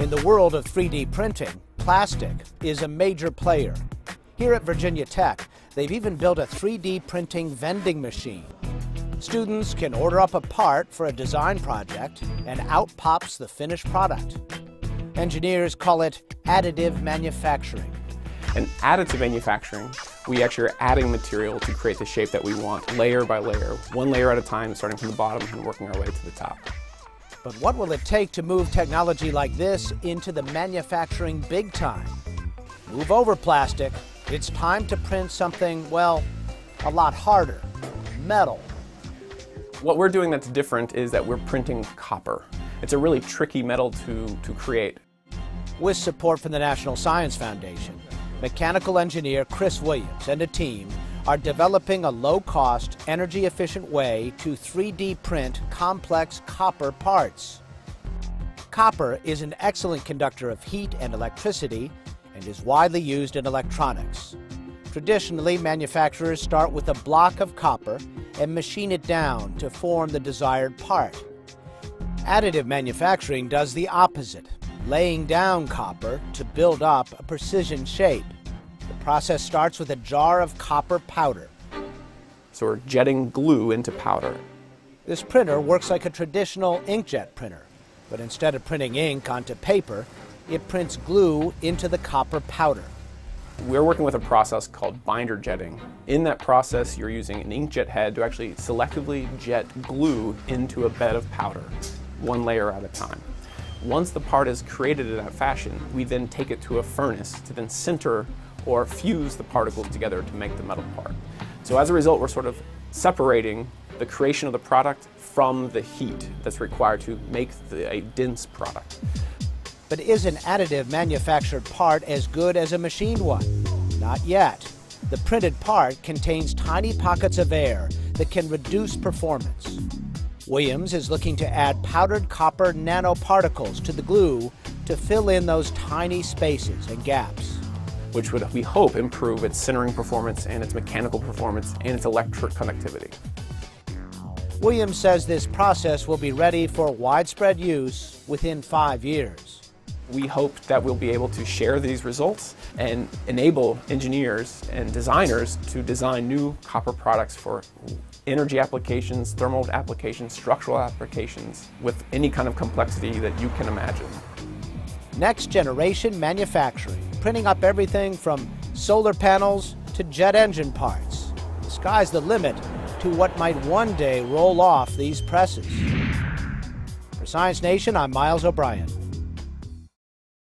In the world of 3D printing, plastic is a major player. Here at Virginia Tech, they've even built a 3D printing vending machine. Students can order up a part for a design project, and out pops the finished product. Engineers call it additive manufacturing. In additive manufacturing, we actually are adding material to create the shape that we want, layer by layer, one layer at a time, starting from the bottom and working our way to the top. But what will it take to move technology like this into the manufacturing big time? Move over plastic. It's time to print something, well, a lot harder. Metal. What we're doing that's different is that we're printing copper. It's a really tricky metal to create. With support from the National Science Foundation, mechanical engineer Chris Williams and a team are developing a low-cost, energy-efficient way to 3D print complex copper parts. Copper is an excellent conductor of heat and electricity and is widely used in electronics. Traditionally, manufacturers start with a block of copper and machine it down to form the desired part. Additive manufacturing does the opposite, laying down copper to build up a precision shape. The process starts with a jar of copper powder. So we're jetting glue into powder. This printer works like a traditional inkjet printer, but instead of printing ink onto paper, it prints glue into the copper powder. We're working with a process called binder jetting. In that process, you're using an inkjet head to actually selectively jet glue into a bed of powder, one layer at a time. Once the part is created in that fashion, we then take it to a furnace to then sinter or fuse the particles together to make the metal part. So as a result, we're sort of separating the creation of the product from the heat that's required to make a dense product. But is an additive manufactured part as good as a machined one? Not yet. The printed part contains tiny pockets of air that can reduce performance. Williams is looking to add powdered copper nanoparticles to the glue to fill in those tiny spaces and gaps, which would, we hope, improve its sintering performance and its mechanical performance and its electric conductivity. Williams says this process will be ready for widespread use within 5 years. We hope that we'll be able to share these results and enable engineers and designers to design new copper products for energy applications, thermal applications, structural applications, with any kind of complexity that you can imagine. Next generation manufacturing, printing up everything from solar panels to jet engine parts. The sky's the limit to what might one day roll off these presses. For Science Nation, I'm Miles O'Brien.